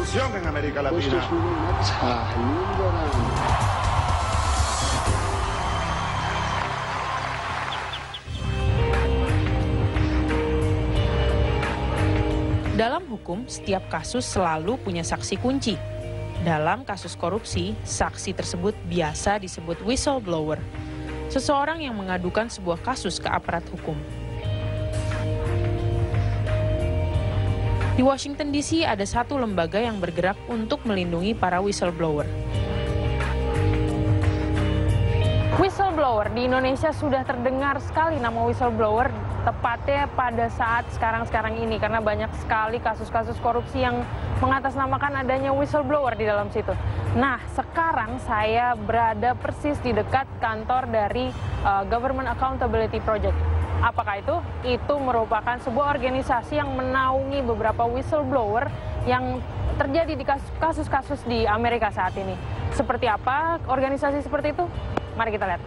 revolución en América Latina. Dalam hukum, setiap kasus selalu punya saksi kunci. Dalam kasus korupsi, saksi tersebut biasa disebut whistleblower, seseorang yang mengadukan sebuah kasus ke aparat hukum. Di Washington DC ada satu lembaga yang bergerak untuk melindungi para whistleblower. Whistleblower di Indonesia sudah terdengar sekali nama whistleblower, tepatnya pada saat sekarang ini, karena banyak sekali kasus-kasus korupsi yang mengatasnamakan adanya whistleblower di dalam situ. Nah, sekarang saya berada persis di dekat kantor dari Government Accountability Project. Apakah itu? Itu merupakan sebuah organisasi yang menaungi beberapa whistleblower yang terjadi di kasus-kasus di Amerika saat ini. Seperti apa organisasi seperti itu? Mari kita lihat.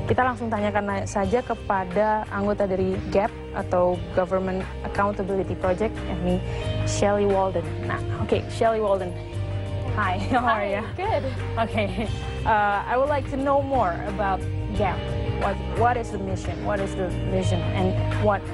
Kita langsung tanyakan saja kepada anggota dari GAP atau Government Accountability Project, yakni Shelley Walden. Nah, oke, Shelley Walden. Hi, how are you? Good. Okay, I would like to know more about GAP. What is the mission? What is the vision? And what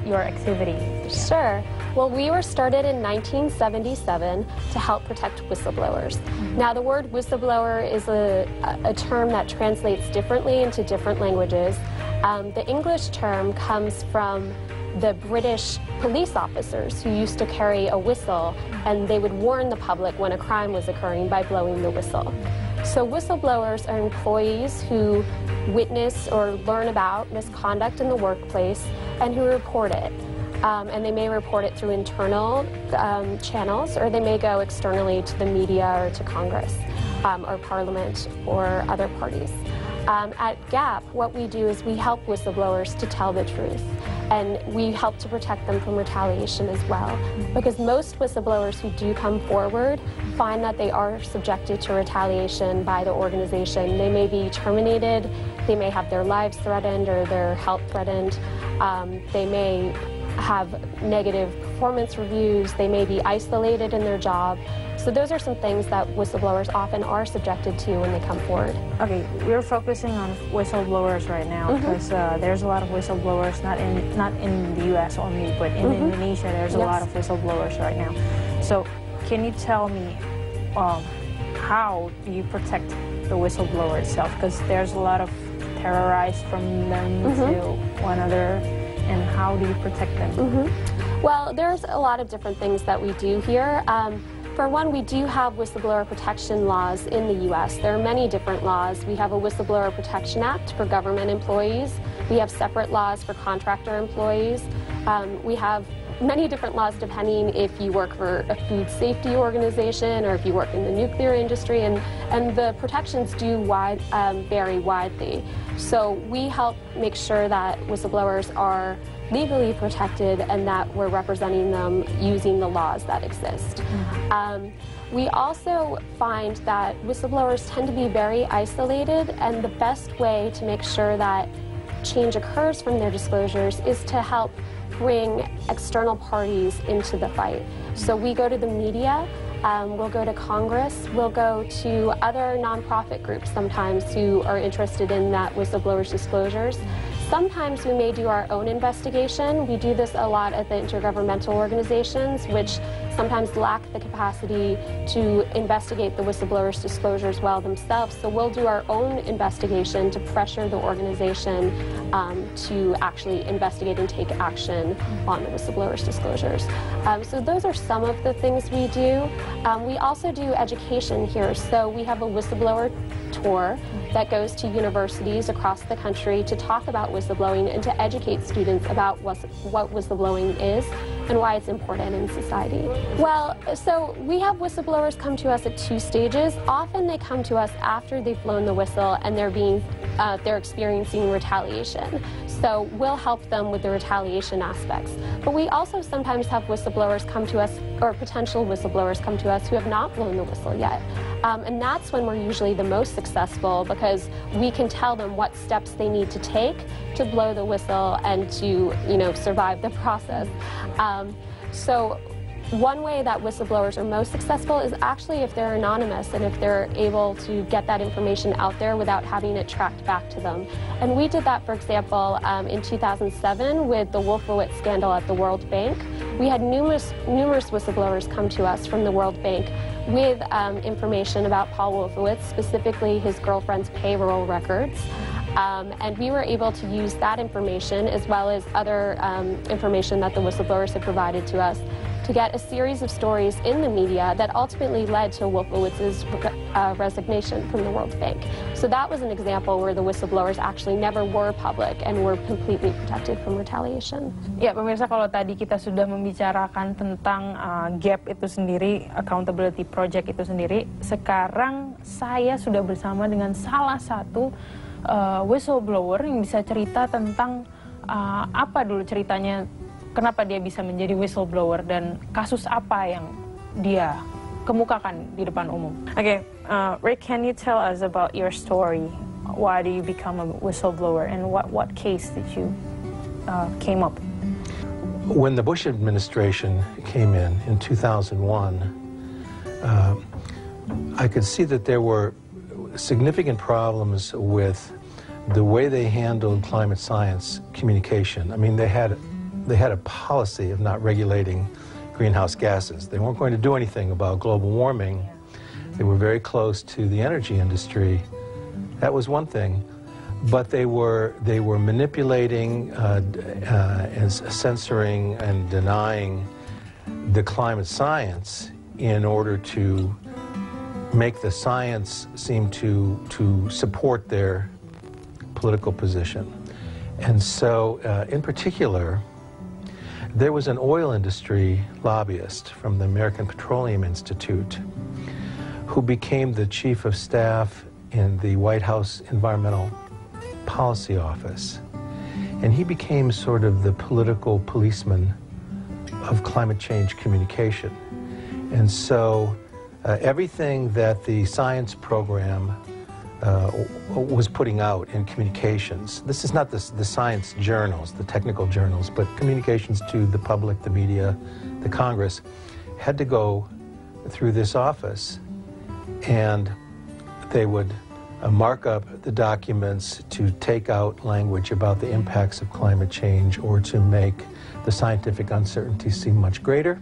your activity? Sure. Well, we were started in 1977 to help protect whistleblowers. Now, the word whistleblower is a term that translates differently into different languages. The English term comes from the British police officers who used to carry a whistle, and they would warn the public when a crime was occurring by blowing the whistle. So whistleblowers are employees who witness or learn about misconduct in the workplace and who report it. And they may report it through internal channels, or they may go externally to the media or to Congress or Parliament or other parties. At GAP, what we do is we help whistleblowers to tell the truth, and we help to protect them from retaliation as well. Because most whistleblowers who do come forward find that they are subjected to retaliation by the organization. They may be terminated, they may have their lives threatened or their health threatened, they may have negative performance reviews, they may be isolated in their job. So those are some things that whistleblowers often are subjected to when they come forward. Okay, we're focusing on whistleblowers right now because there's a lot of whistleblowers, not in the U.S. only, but in Indonesia there's a lot of whistleblowers right now. So can you tell me how do you protect the whistleblower itself? Because there's a lot of terrorized from them to one another. And how do you protect them? Well, there's a lot of different things that we do here. For one, we do have whistleblower protection laws in the U.S. There are many different laws. We have a Whistleblower Protection Act for government employees. We have separate laws for contractor employees. We have many different laws depending if you work for a food safety organization or if you work in the nuclear industry, and the protections do vary widely. So we help make sure that whistleblowers are legally protected and that we're representing them using the laws that exist. We also find that whistleblowers tend to be very isolated, and the best way to make sure that change occurs from their disclosures is to help bring external parties into the fight. So we go to the media, we'll go to Congress, we'll go to other nonprofit groups sometimes who are interested in that whistleblowers' disclosures. Sometimes we may do our own investigation. We do this a lot at the intergovernmental organizations, which sometimes lack the capacity to investigate the whistleblowers' disclosures well themselves. So we'll do our own investigation to pressure the organization to actually investigate and take action on the whistleblowers' disclosures. So those are some of the things we do. We also do education here. So we have a whistleblower tour that goes to universities across the country to talk about whistleblowing and to educate students about what whistleblowing is and why it's important in society. Well, so we have whistleblowers come to us at 2 stages. Often they come to us after they've blown the whistle and they're experiencing retaliation. So we'll help them with the retaliation aspects. But we also sometimes have whistleblowers come to us, or potential whistleblowers come to us, who have not blown the whistle yet. And that's when we're usually the most successful, because we can tell them what steps they need to take to blow the whistle and to, survive the process. So one way that whistleblowers are most successful is actually if they're anonymous and if they're able to get that information out there without having it tracked back to them. And we did that, for example, in 2007 with the Wolfowitz scandal at the World Bank. We had numerous whistleblowers come to us from the World Bank with information about Paul Wolfowitz, specifically his girlfriend's payroll records. And we were able to use that information, as well as other information that the whistleblowers had provided to us, to get a series of stories in the media that ultimately led to Wolfowitz's resignation from the World Bank. So that was an example where the whistleblowers actually never were public and were completely protected from retaliation. Ya, pemirsa, kalau tadi kita sudah membicarakan tentang GAP itu sendiri, Accountability Project itu sendiri, sekarang saya sudah bersama dengan salah satu whistleblower yang bisa cerita tentang apa dulu ceritanya, kenapa dia bisa menjadi whistleblower dan kasus apa yang dia kemukakan di depan umum. Okay, Rick, can you tell us about your story? Why do you become a whistleblower, and what case did you came up? When the Bush administration came in 2001, I could see that there were significant problems with the way they handled climate science communication. I mean, they had a policy of not regulating greenhouse gases. They weren't going to do anything about global warming. They were very close to the energy industry. That was one thing. But they were manipulating and censoring and denying the climate science in order to make the science seem to support their political position. And so, in particular, there was an oil industry lobbyist from the American Petroleum Institute who became the chief of staff in the White House Environmental Policy Office. And he became sort of the political policeman of climate change communication. And so everything that the science program was putting out in communications, this is not the science journals, the technical journals, but communications to the public, the media, the Congress, had to go through this office, and they would mark up the documents to take out language about the impacts of climate change or to make the scientific uncertainty seem much greater,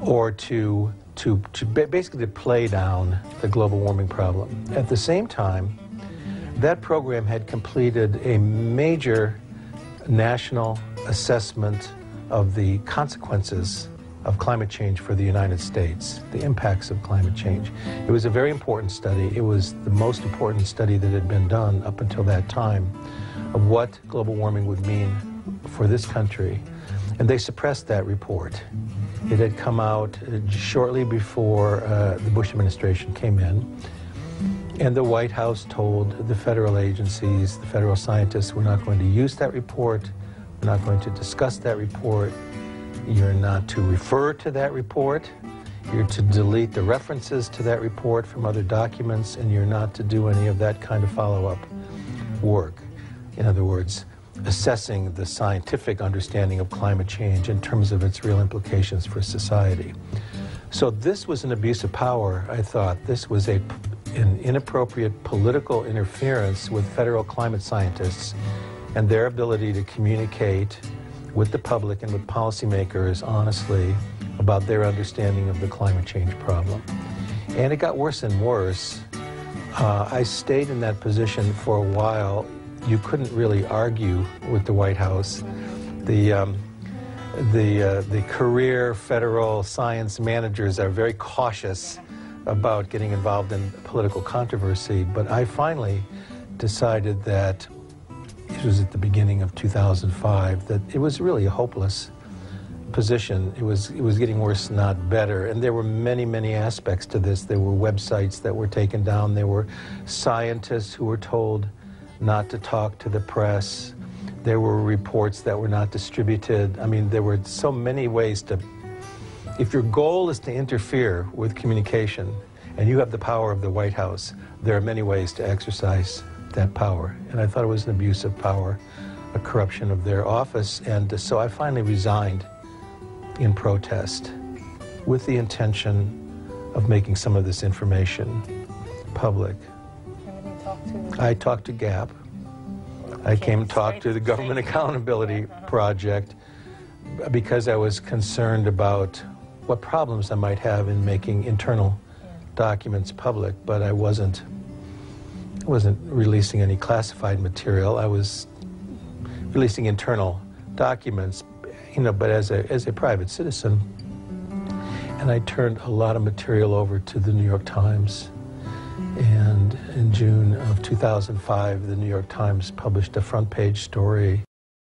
or to basically play down the global warming problem. At the same time, that program had completed a major national assessment of the consequences of climate change for the United States, the impacts of climate change. It was a very important study. It was the most important study that had been done up until that time of what global warming would mean for this country. And they suppressed that report. It had come out shortly before the Bush administration came in, and the White House told the federal agencies, the federal scientists, we're not going to use that report, we're not going to discuss that report, you're not to refer to that report, you're to delete the references to that report from other documents, and you're not to do any of that kind of follow-up work. In other words, assessing the scientific understanding of climate change in terms of its real implications for society. So this was an abuse of power, I thought. This was an inappropriate political interference with federal climate scientists and their ability to communicate with the public and with policymakers honestly about their understanding of the climate change problem. And it got worse and worse. I stayed in that position for a while. You couldn't really argue with the White House. The career federal science managers are very cautious about getting involved in political controversy, but I finally decided that, it was at the beginning of 2005, that it was really a hopeless position. It was getting worse, not better. And there were many, many aspects to this. There were websites that were taken down. There were scientists who were told not to talk to the press. There were reports that were not distributed. I mean, there were so many ways to... If your goal is to interfere with communication, and you have the power of the White House, there are many ways to exercise that power. And I thought it was an abuse of power, a corruption of their office. And so I finally resigned in protest with the intention of making some of this information public. I talked to GAP. I came and talked to the Government Accountability Project because I was concerned about what problems I might have in making internal documents public, but I wasn't releasing any classified material. I was releasing internal documents, you know, but as a private citizen. And I turned a lot of material over to the New York Times. And in June of 2005, the New York Times published a front page story